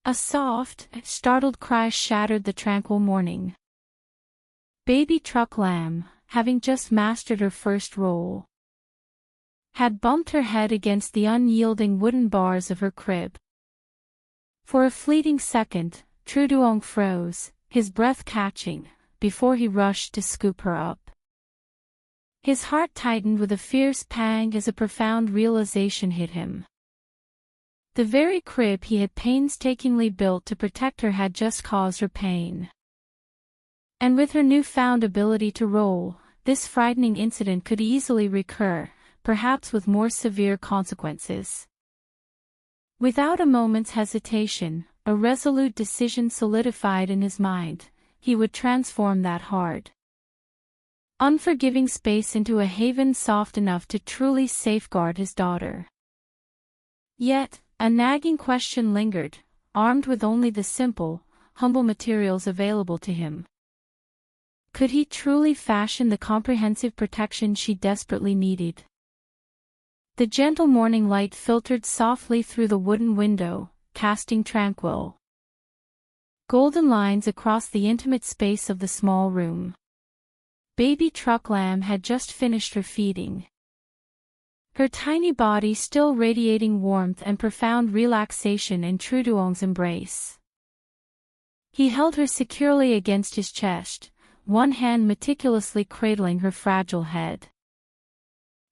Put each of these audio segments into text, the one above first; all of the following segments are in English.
A soft, startled cry shattered the tranquil morning. Baby Truc Lam, having just mastered her first roll, had bumped her head against the unyielding wooden bars of her crib. For a fleeting second, Trieu Duong froze, his breath catching, before he rushed to scoop her up. His heart tightened with a fierce pang as a profound realization hit him. The very crib he had painstakingly built to protect her had just caused her pain. And with her newfound ability to roll, this frightening incident could easily recur, perhaps with more severe consequences. Without a moment's hesitation, a resolute decision solidified in his mind: he would transform that hard, unforgiving space into a haven soft enough to truly safeguard his daughter. Yet, a nagging question lingered, armed with only the simple, humble materials available to him. Could he truly fashion the comprehensive protection she desperately needed? The gentle morning light filtered softly through the wooden window, casting tranquil, golden lines across the intimate space of the small room. Baby Truc Lam had just finished her feeding, her tiny body still radiating warmth and profound relaxation in Trieu Duong's embrace. He held her securely against his chest, one hand meticulously cradling her fragile head,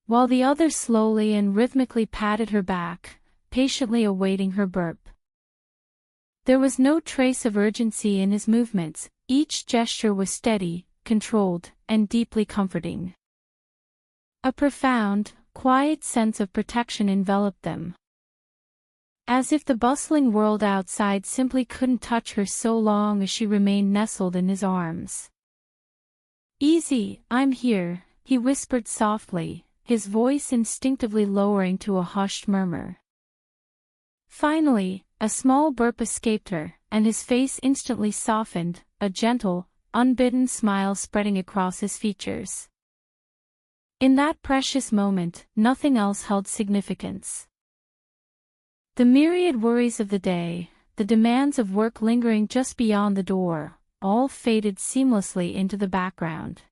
while the other slowly and rhythmically patted her back, patiently awaiting her burp. There was no trace of urgency in his movements, each gesture was steady, controlled, and deeply comforting. A profound, quiet sense of protection enveloped them, as if the bustling world outside simply couldn't touch her so long as she remained nestled in his arms. "Easy, I'm here," he whispered softly, his voice instinctively lowering to a hushed murmur. Finally, a small burp escaped her, and his face instantly softened, a gentle, unbidden smile spreading across his features. In that precious moment, nothing else held significance. The myriad worries of the day, the demands of work lingering just beyond the door, all faded seamlessly into the background.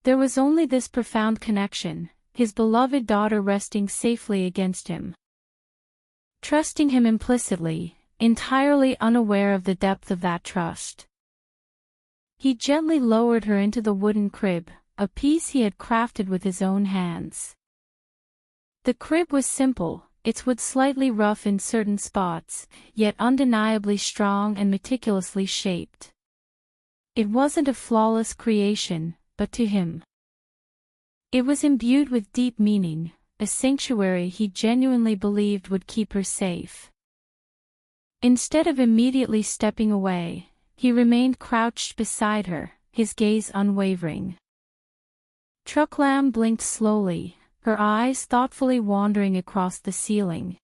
There was only this profound connection, his beloved daughter resting safely against him, trusting him implicitly, entirely unaware of the depth of that trust. He gently lowered her into the wooden crib, a piece he had crafted with his own hands. The crib was simple, its wood slightly rough in certain spots, yet undeniably strong and meticulously shaped. It wasn't a flawless creation, but to him, it was imbued with deep meaning, a sanctuary he genuinely believed would keep her safe. Instead of immediately stepping away, he remained crouched beside her, his gaze unwavering. Truc Lam blinked slowly, her eyes thoughtfully wandering across the ceiling,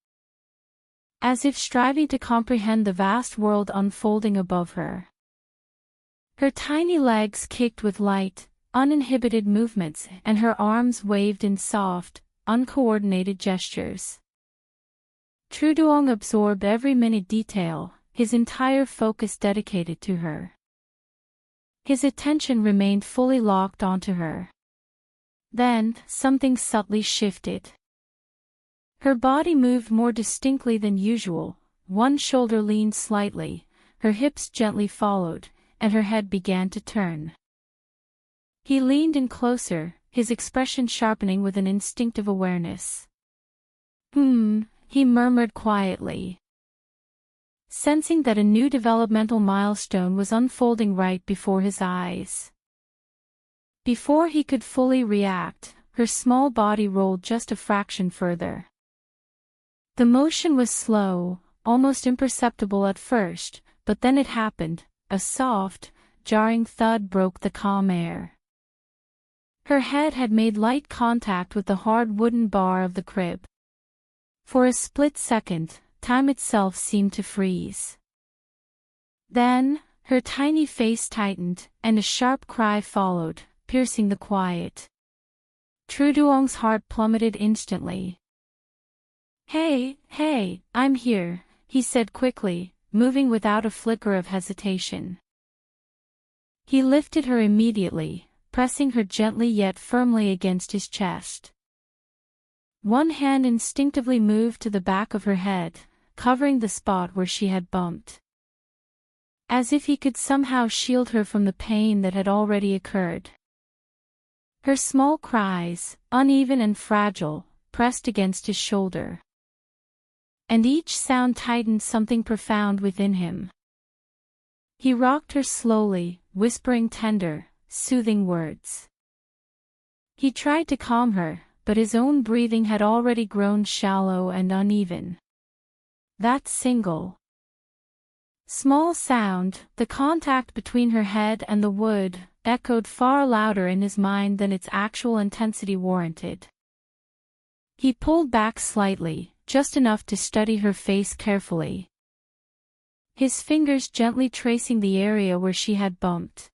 as if striving to comprehend the vast world unfolding above her. Her tiny legs kicked with light, uninhibited movements, and her arms waved in soft, uncoordinated gestures. Trieu Duong absorbed every minute detail, his entire focus dedicated to her. His attention remained fully locked onto her. Then, something subtly shifted. Her body moved more distinctly than usual, one shoulder leaned slightly, her hips gently followed, and her head began to turn. He leaned in closer, his expression sharpening with an instinctive awareness. He murmured quietly, sensing that a new developmental milestone was unfolding right before his eyes. Before he could fully react, her small body rolled just a fraction further. The motion was slow, almost imperceptible at first, but then it happened. A soft, jarring thud broke the calm air. Her head had made light contact with the hard wooden bar of the crib. For a split second, time itself seemed to freeze. Then, her tiny face tightened, and a sharp cry followed, piercing the quiet. Trieu Duong's heart plummeted instantly. Hey, I'm here," he said quickly, moving without a flicker of hesitation. He lifted her immediately, pressing her gently yet firmly against his chest. One hand instinctively moved to the back of her head, covering the spot where she had bumped. As if he could somehow shield her from the pain that had already occurred. Her small cries, uneven and fragile, pressed against his shoulder. And each sound tightened something profound within him. He rocked her slowly, whispering tender, soothing words. He tried to calm her, but his own breathing had already grown shallow and uneven. That single, small sound, the contact between her head and the wood, echoed far louder in his mind than its actual intensity warranted. He pulled back slightly, just enough to study her face carefully. His fingers gently tracing the area where she had bumped.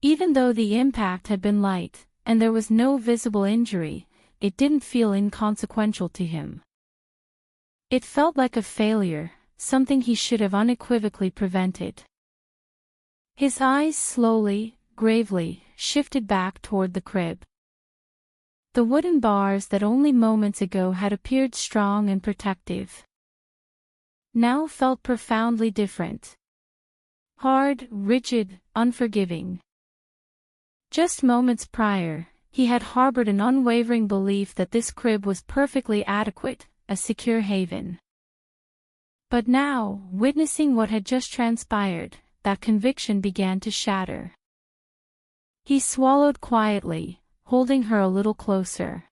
Even though the impact had been light, and there was no visible injury, it didn't feel inconsequential to him. It felt like a failure, something he should have unequivocally prevented. His eyes slowly, gravely, shifted back toward the crib. The wooden bars that only moments ago had appeared strong and protective, now felt profoundly different. Hard, rigid, unforgiving. Just moments prior, he had harbored an unwavering belief that this crib was perfectly adequate, a secure haven. But now, witnessing what had just transpired, that conviction began to shatter. He swallowed quietly, holding her a little closer.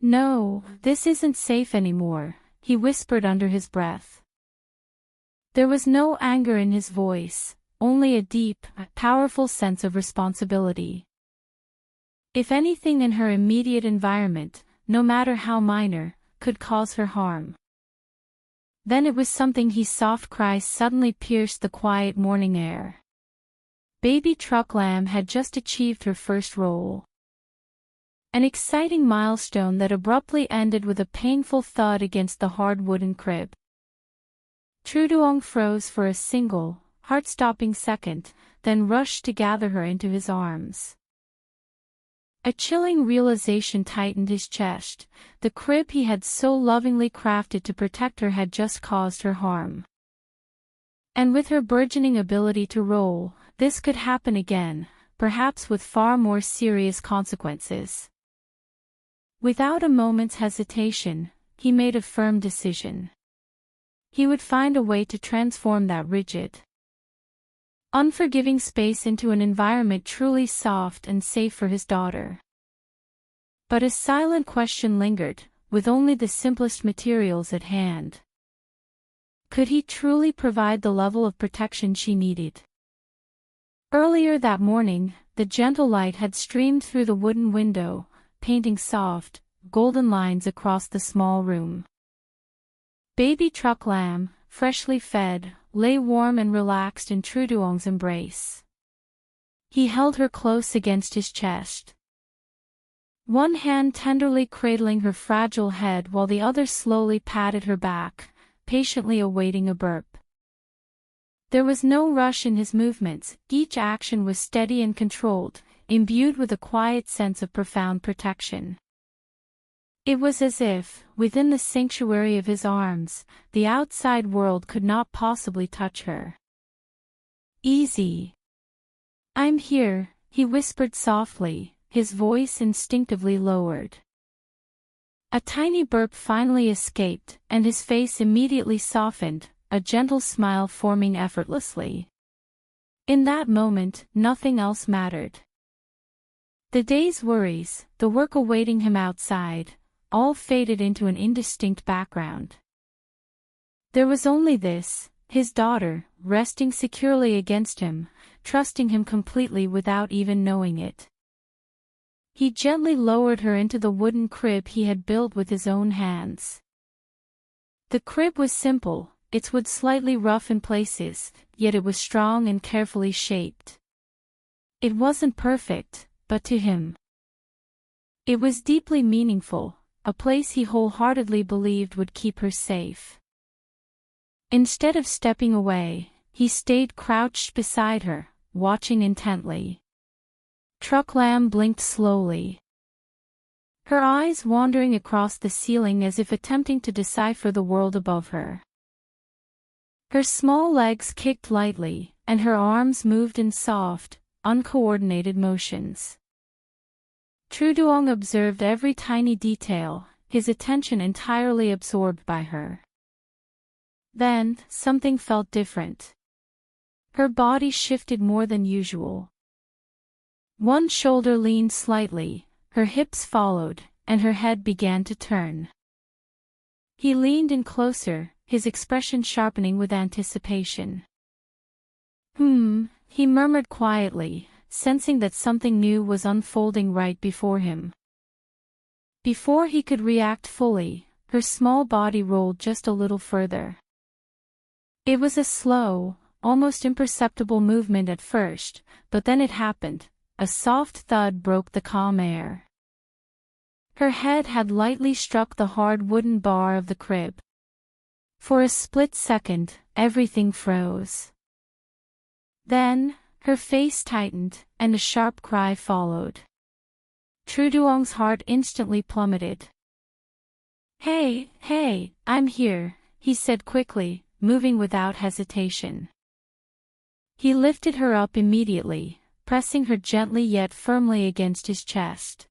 "No, this isn't safe anymore," he whispered under his breath. There was no anger in his voice, only a deep, powerful sense of responsibility. If anything in her immediate environment, no matter how minor, could cause her harm, then it was something. His soft cries suddenly pierced the quiet morning air. Baby Truc Lam had just achieved her first role. An exciting milestone that abruptly ended with a painful thud against the hard wooden crib. Trieu Duong froze for a single, heart-stopping second, then rushed to gather her into his arms. A chilling realization tightened his chest. The crib he had so lovingly crafted to protect her had just caused her harm. And with her burgeoning ability to roll, this could happen again, perhaps with far more serious consequences. Without a moment's hesitation, he made a firm decision. He would find a way to transform that rigid, unforgiving space into an environment truly soft and safe for his daughter. But a silent question lingered, with only the simplest materials at hand. Could he truly provide the level of protection she needed? Earlier that morning, the gentle light had streamed through the wooden window, painting soft, golden lines across the small room. Baby Truc Lam, freshly fed, lay warm and relaxed in Trieu Duong's embrace. He held her close against his chest, one hand tenderly cradling her fragile head while the other slowly patted her back, patiently awaiting a burp. There was no rush in his movements, each action was steady and controlled, imbued with a quiet sense of profound protection. It was as if, within the sanctuary of his arms, the outside world could not possibly touch her. "Easy. I'm here," he whispered softly, his voice instinctively lowered. A tiny burp finally escaped, and his face immediately softened, a gentle smile forming effortlessly. In that moment, nothing else mattered. The day's worries, the work awaiting him outside, all faded into an indistinct background. There was only this, his daughter, resting securely against him, trusting him completely without even knowing it. He gently lowered her into the wooden crib he had built with his own hands. The crib was simple, its wood slightly rough in places, yet it was strong and carefully shaped. It wasn't perfect, but to him, it was deeply meaningful, a place he wholeheartedly believed would keep her safe. Instead of stepping away, he stayed crouched beside her, watching intently. Truc Lam blinked slowly, her eyes wandering across the ceiling as if attempting to decipher the world above her. Her small legs kicked lightly, and her arms moved in soft, uncoordinated motions. Trieu Duong observed every tiny detail, his attention entirely absorbed by her. Then, something felt different. Her body shifted more than usual. One shoulder leaned slightly, her hips followed, and her head began to turn. He leaned in closer, his expression sharpening with anticipation. He murmured quietly, sensing that something new was unfolding right before him. Before he could react fully, her small body rolled just a little further. It was a slow, almost imperceptible movement at first, but then it happened. A soft thud broke the calm air. Her head had lightly struck the hard wooden bar of the crib. For a split second, everything froze. Then, her face tightened, and a sharp cry followed. Trieu Duong's heart instantly plummeted. Hey, I'm here, he said quickly, moving without hesitation. He lifted her up immediately, pressing her gently yet firmly against his chest.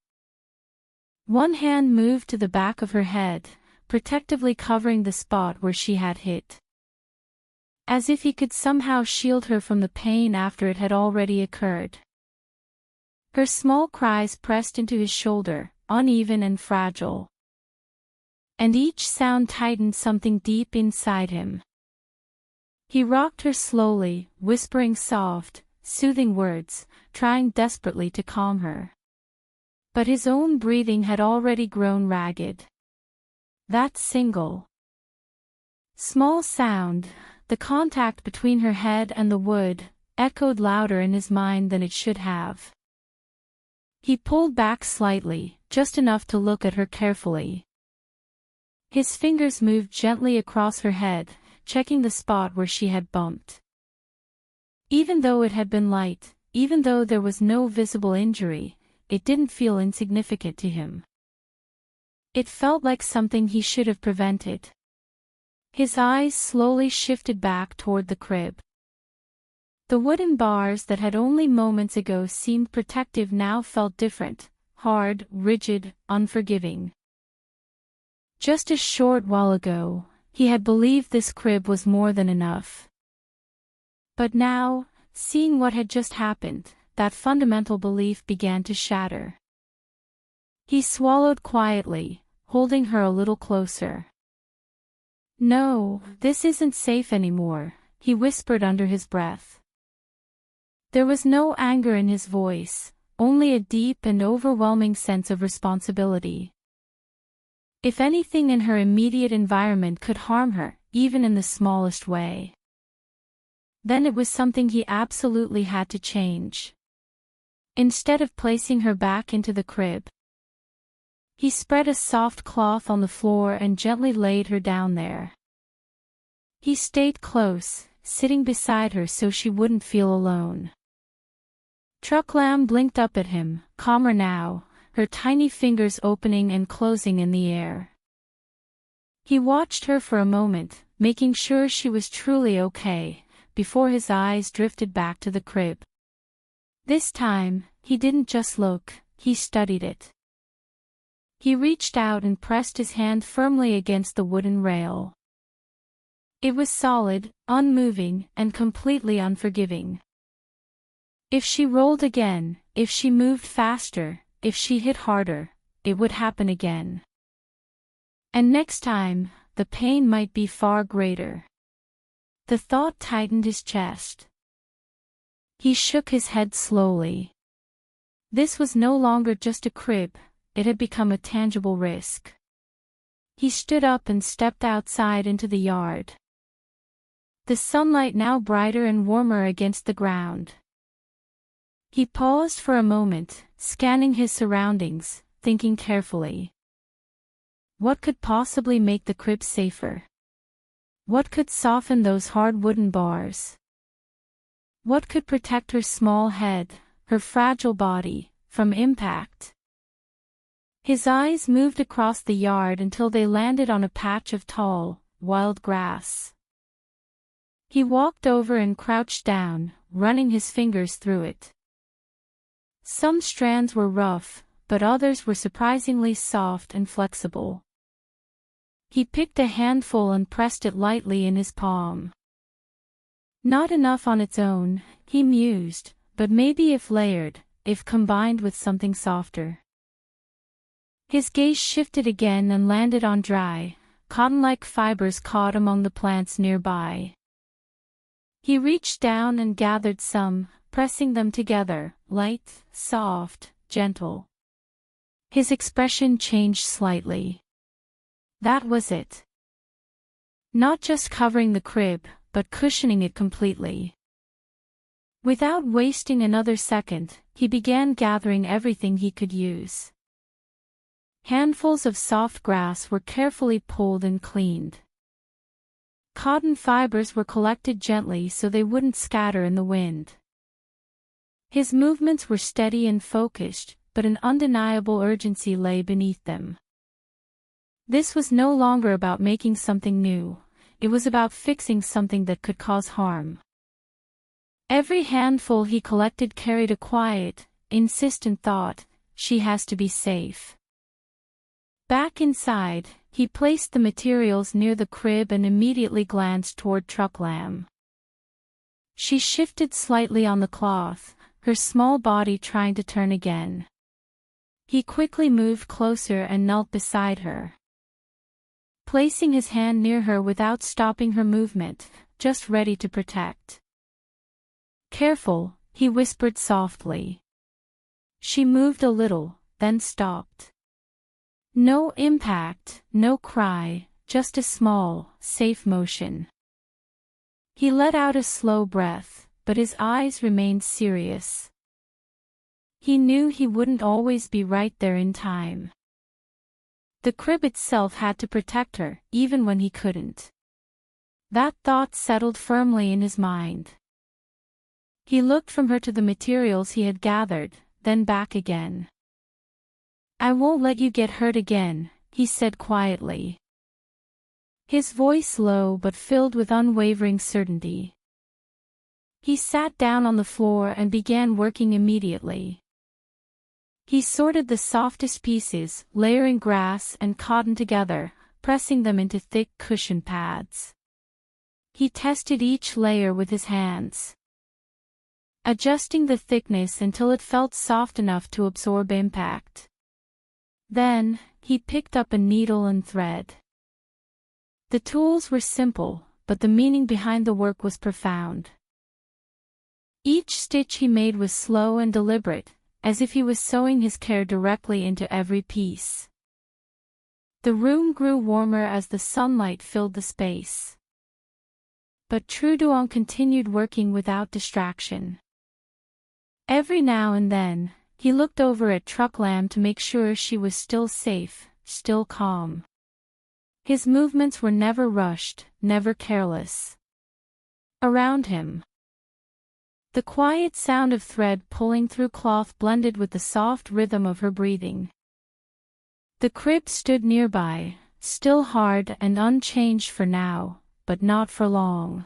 One hand moved to the back of her head, protectively covering the spot where she had hit. As if he could somehow shield her from the pain after it had already occurred. Her small cries pressed into his shoulder, uneven and fragile. And each sound tightened something deep inside him. He rocked her slowly, whispering soft, soothing words, trying desperately to calm her. But his own breathing had already grown ragged. That single, small sound, the contact between her head and the wood, echoed louder in his mind than it should have. He pulled back slightly, just enough to look at her carefully. His fingers moved gently across her head, checking the spot where she had bumped. Even though it had been light, even though there was no visible injury, it didn't feel insignificant to him. It felt like something he should have prevented. His eyes slowly shifted back toward the crib. The wooden bars that had only moments ago seemed protective now felt different, hard, rigid, unforgiving. Just a short while ago, he had believed this crib was more than enough. But now, seeing what had just happened, that fundamental belief began to shatter. He swallowed quietly, holding her a little closer. "No, this isn't safe anymore," he whispered under his breath. There was no anger in his voice, only a deep and overwhelming sense of responsibility. If anything in her immediate environment could harm her, even in the smallest way, then it was something he absolutely had to change. Instead of placing her back into the crib, he spread a soft cloth on the floor and gently laid her down there. He stayed close, sitting beside her so she wouldn't feel alone. Truc Lam blinked up at him, calmer now, her tiny fingers opening and closing in the air. He watched her for a moment, making sure she was truly okay, before his eyes drifted back to the crib. This time, he didn't just look, he studied it. He reached out and pressed his hand firmly against the wooden rail. It was solid, unmoving, and completely unforgiving. If she rolled again, if she moved faster, if she hit harder, it would happen again. And next time, the pain might be far greater. The thought tightened his chest. He shook his head slowly. This was no longer just a crib, it had become a tangible risk. He stood up and stepped outside into the yard. The sunlight now brighter and warmer against the ground. He paused for a moment, scanning his surroundings, thinking carefully. What could possibly make the crib safer? What could soften those hard wooden bars? What could protect her small head, her fragile body, from impact? His eyes moved across the yard until they landed on a patch of tall, wild grass. He walked over and crouched down, running his fingers through it. Some strands were rough, but others were surprisingly soft and flexible. He picked a handful and pressed it lightly in his palm. Not enough on its own, he mused, but maybe if layered, if combined with something softer. His gaze shifted again and landed on dry, cotton-like fibers caught among the plants nearby. He reached down and gathered some, pressing them together, light, soft, gentle. His expression changed slightly. That was it. Not just covering the crib, but cushioning it completely. Without wasting another second, he began gathering everything he could use. Handfuls of soft grass were carefully pulled and cleaned. Cotton fibers were collected gently so they wouldn't scatter in the wind. His movements were steady and focused, but an undeniable urgency lay beneath them. This was no longer about making something new, it was about fixing something that could cause harm. Every handful he collected carried a quiet, insistent thought: she has to be safe. Back inside, he placed the materials near the crib and immediately glanced toward Truc Lam. She shifted slightly on the cloth, her small body trying to turn again. He quickly moved closer and knelt beside her. Placing his hand near her without stopping her movement, just ready to protect. "Careful," he whispered softly. She moved a little, then stopped. No impact, no cry, just a small, safe motion. He let out a slow breath, but his eyes remained serious. He knew he wouldn't always be right there in time. The crib itself had to protect her, even when he couldn't. That thought settled firmly in his mind. He looked from her to the materials he had gathered, then back again. "I won't let you get hurt again," he said quietly. His voice low but filled with unwavering certainty. He sat down on the floor and began working immediately. He sorted the softest pieces, layering grass and cotton together, pressing them into thick cushion pads. He tested each layer with his hands, adjusting the thickness until it felt soft enough to absorb impact. Then, he picked up a needle and thread. The tools were simple, but the meaning behind the work was profound. Each stitch he made was slow and deliberate, as if he was sewing his care directly into every piece. The room grew warmer as the sunlight filled the space. But Trieu Duong continued working without distraction. Every now and then, he looked over at Truc Lam to make sure she was still safe, still calm. His movements were never rushed, never careless. Around him, the quiet sound of thread pulling through cloth blended with the soft rhythm of her breathing. The crib stood nearby, still hard and unchanged for now, but not for long.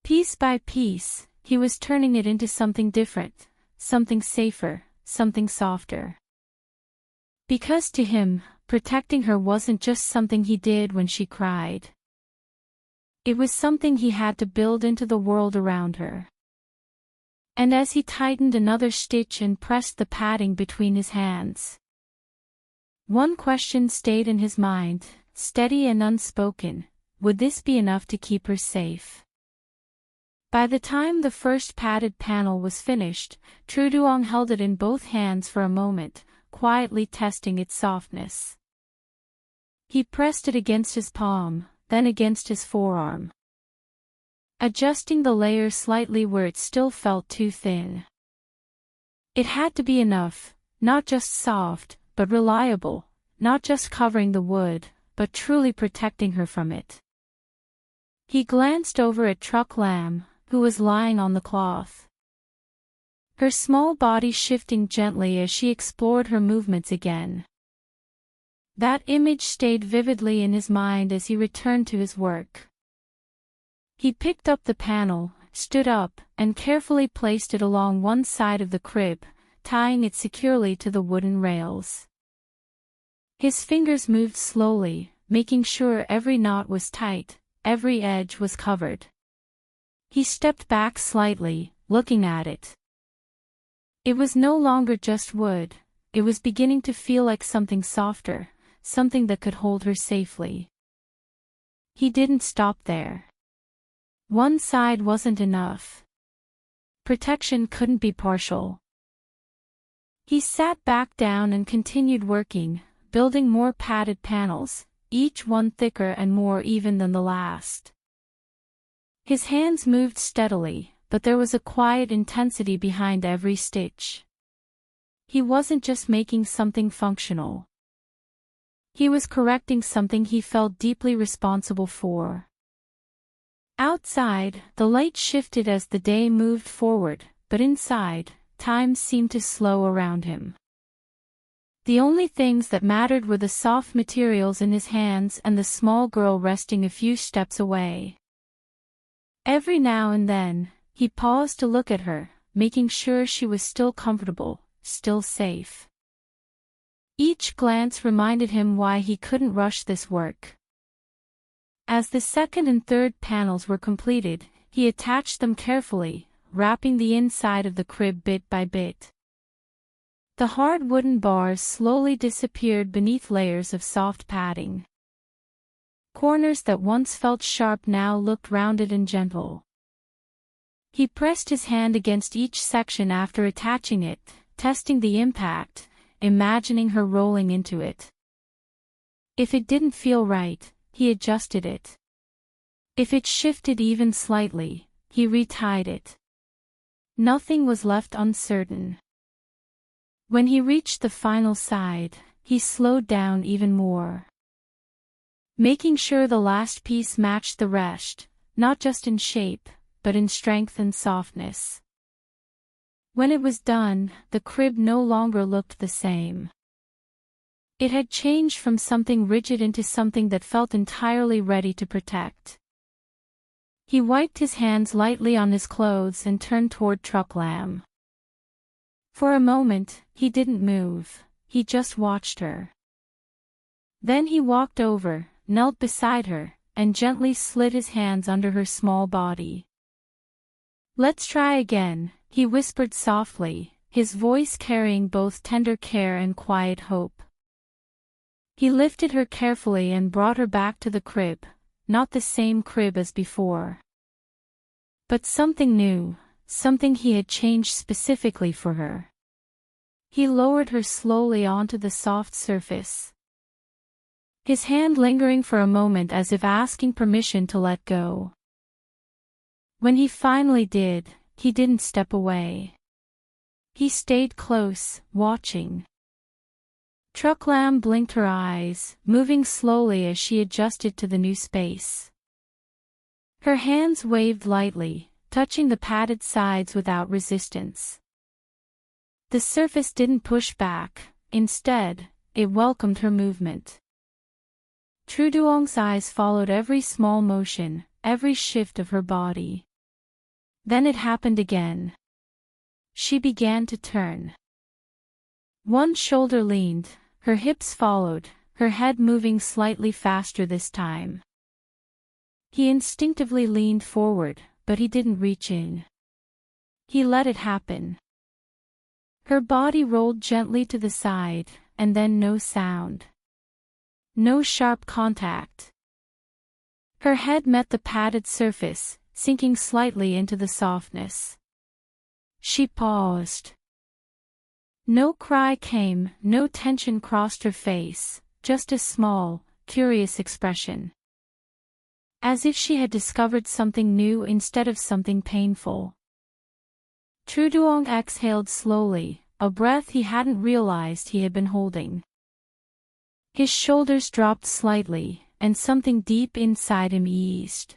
Piece by piece, he was turning it into something different, something safer, something softer. Because to him, protecting her wasn't just something he did when she cried. It was something he had to build into the world around her. And as he tightened another stitch and pressed the padding between his hands, one question stayed in his mind, steady and unspoken: would this be enough to keep her safe? By the time the first padded panel was finished, Trieu Duong held it in both hands for a moment, quietly testing its softness. He pressed it against his palm, then against his forearm, adjusting the layer slightly where it still felt too thin. It had to be enough, not just soft, but reliable, not just covering the wood, but truly protecting her from it. He glanced over at Truc Lam, who was lying on the cloth. Her small body shifting gently as she explored her movements again. That image stayed vividly in his mind as he returned to his work. He picked up the panel, stood up, and carefully placed it along one side of the crib, tying it securely to the wooden rails. His fingers moved slowly, making sure every knot was tight, every edge was covered. He stepped back slightly, looking at it. It was no longer just wood, it was beginning to feel like something softer, something that could hold her safely. He didn't stop there. One side wasn't enough. Protection couldn't be partial. He sat back down and continued working, building more padded panels, each one thicker and more even than the last. His hands moved steadily, but there was a quiet intensity behind every stitch. He wasn't just making something functional. He was correcting something he felt deeply responsible for. Outside, the light shifted as the day moved forward, but inside, time seemed to slow around him. The only things that mattered were the soft materials in his hands and the small girl resting a few steps away. Every now and then, he paused to look at her, making sure she was still comfortable, still safe. Each glance reminded him why he couldn't rush this work. As the second and third panels were completed, he attached them carefully, wrapping the inside of the crib bit by bit. The hard wooden bars slowly disappeared beneath layers of soft padding. Corners that once felt sharp now looked rounded and gentle. He pressed his hand against each section after attaching it, testing the impact, imagining her rolling into it. If it didn't feel right, he adjusted it. If it shifted even slightly, he retied it. Nothing was left uncertain. When he reached the final side, he slowed down even more. Making sure the last piece matched the rest, not just in shape, but in strength and softness. When it was done, the crib no longer looked the same. It had changed from something rigid into something that felt entirely ready to protect. He wiped his hands lightly on his clothes and turned toward Truc Lam. For a moment, he didn't move, he just watched her. Then he walked over, knelt beside her, and gently slid his hands under her small body. "Let's try again," he whispered softly, his voice carrying both tender care and quiet hope. He lifted her carefully and brought her back to the crib, not the same crib as before. But something new, something he had changed specifically for her. He lowered her slowly onto the soft surface. His hand lingering for a moment as if asking permission to let go. When he finally did, he didn't step away. He stayed close, watching. Truc Lam blinked her eyes, moving slowly as she adjusted to the new space. Her hands waved lightly, touching the padded sides without resistance. The surface didn't push back, instead, it welcomed her movement. Trieu Duong's eyes followed every small motion, every shift of her body. Then it happened again. She began to turn. One shoulder leaned, her hips followed, her head moving slightly faster this time. He instinctively leaned forward, but he didn't reach in. He let it happen. Her body rolled gently to the side, and then no sound. No sharp contact. Her head met the padded surface, sinking slightly into the softness. She paused. No cry came, no tension crossed her face, just a small, curious expression. As if she had discovered something new instead of something painful. Trieu Duong exhaled slowly, a breath he hadn't realized he had been holding. His shoulders dropped slightly, and something deep inside him eased.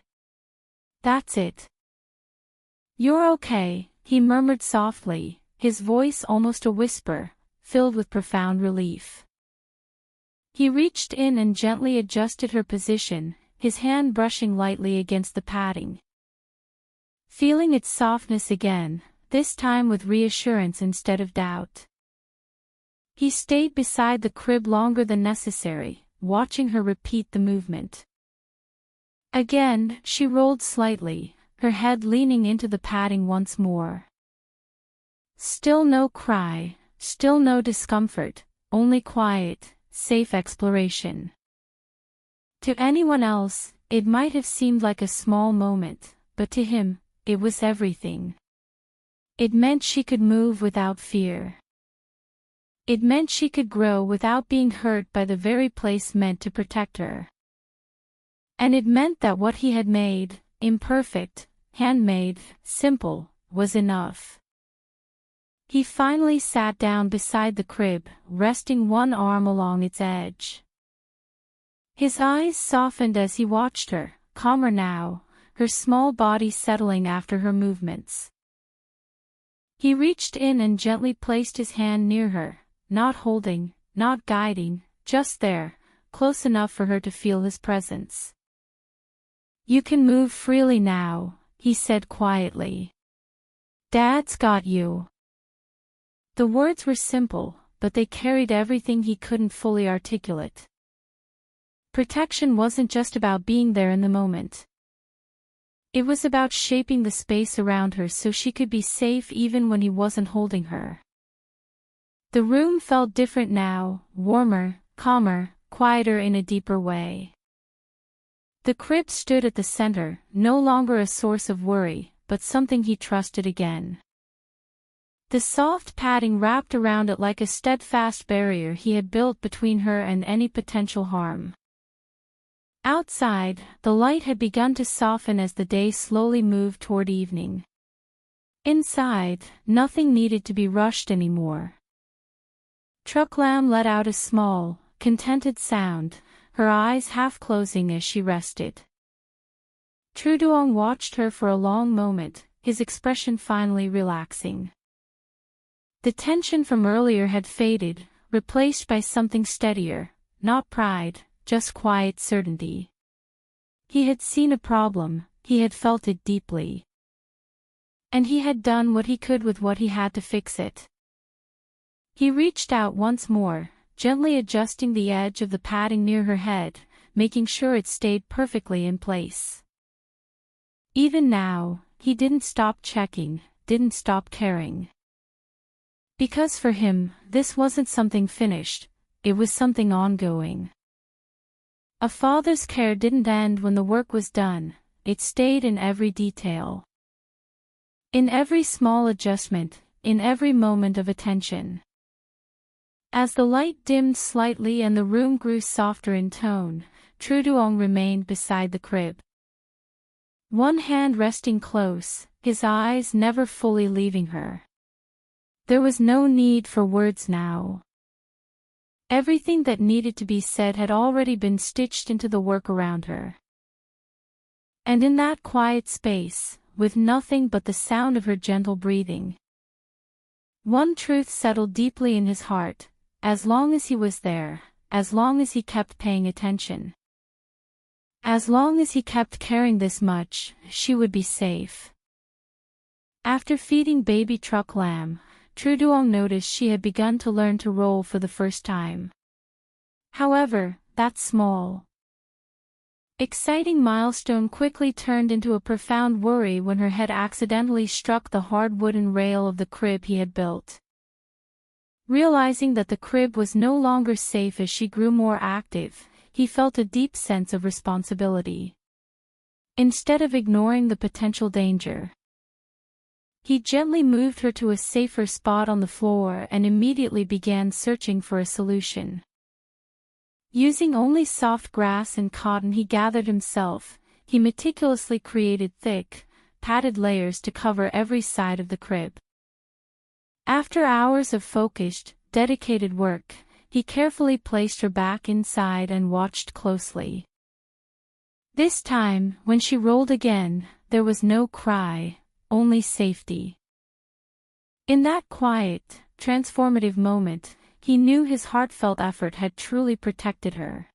That's it. You're okay, he murmured softly, his voice almost a whisper, filled with profound relief. He reached in and gently adjusted her position, his hand brushing lightly against the padding. Feeling its softness again, this time with reassurance instead of doubt. He stayed beside the crib longer than necessary, watching her repeat the movement. Again, she rolled slightly, her head leaning into the padding once more. Still no cry, still no discomfort, only quiet, safe exploration. To anyone else, it might have seemed like a small moment, but to him, it was everything. It meant she could move without fear. It meant she could grow without being hurt by the very place meant to protect her. And it meant that what he had made, imperfect, handmade, simple, was enough. He finally sat down beside the crib, resting one arm along its edge. His eyes softened as he watched her, calmer now, her small body settling after her movements. He reached in and gently placed his hand near her, not holding, not guiding, just there, close enough for her to feel his presence. You can move freely now, he said quietly. Dad's got you. The words were simple, but they carried everything he couldn't fully articulate. Protection wasn't just about being there in the moment. It was about shaping the space around her so she could be safe even when he wasn't holding her. The room felt different now, warmer, calmer, quieter in a deeper way. The crib stood at the center, no longer a source of worry, but something he trusted again. The soft padding wrapped around it like a steadfast barrier he had built between her and any potential harm. Outside, the light had begun to soften as the day slowly moved toward evening. Inside, nothing needed to be rushed anymore. Truc Lam let out a small, contented sound, her eyes half closing as she rested. Trieu Duong watched her for a long moment, his expression finally relaxing. The tension from earlier had faded, replaced by something steadier, not pride, just quiet certainty. He had seen a problem, he had felt it deeply. And he had done what he could with what he had to fix it. He reached out once more, gently adjusting the edge of the padding near her head, making sure it stayed perfectly in place. Even now, he didn't stop checking, didn't stop caring. Because for him, this wasn't something finished, it was something ongoing. A father's care didn't end when the work was done, it stayed in every detail. In every small adjustment, in every moment of attention. As the light dimmed slightly and the room grew softer in tone, Trieu Duong remained beside the crib. One hand resting close, his eyes never fully leaving her. There was no need for words now. Everything that needed to be said had already been stitched into the work around her. And in that quiet space, with nothing but the sound of her gentle breathing, one truth settled deeply in his heart: as long as he was there, as long as he kept paying attention, as long as he kept caring this much, she would be safe. After feeding baby Truc Lam, Trieu Duong noticed she had begun to learn to roll for the first time. However, that small, exciting milestone quickly turned into a profound worry when her head accidentally struck the hard wooden rail of the crib he had built. Realizing that the crib was no longer safe as she grew more active, he felt a deep sense of responsibility. Instead of ignoring the potential danger, he gently moved her to a safer spot on the floor and immediately began searching for a solution. Using only soft grass and cotton he gathered himself, he meticulously created thick, padded layers to cover every side of the crib. After hours of focused, dedicated work, he carefully placed her back inside and watched closely. This time, when she rolled again, there was no cry, only safety. In that quiet, transformative moment, he knew his heartfelt effort had truly protected her.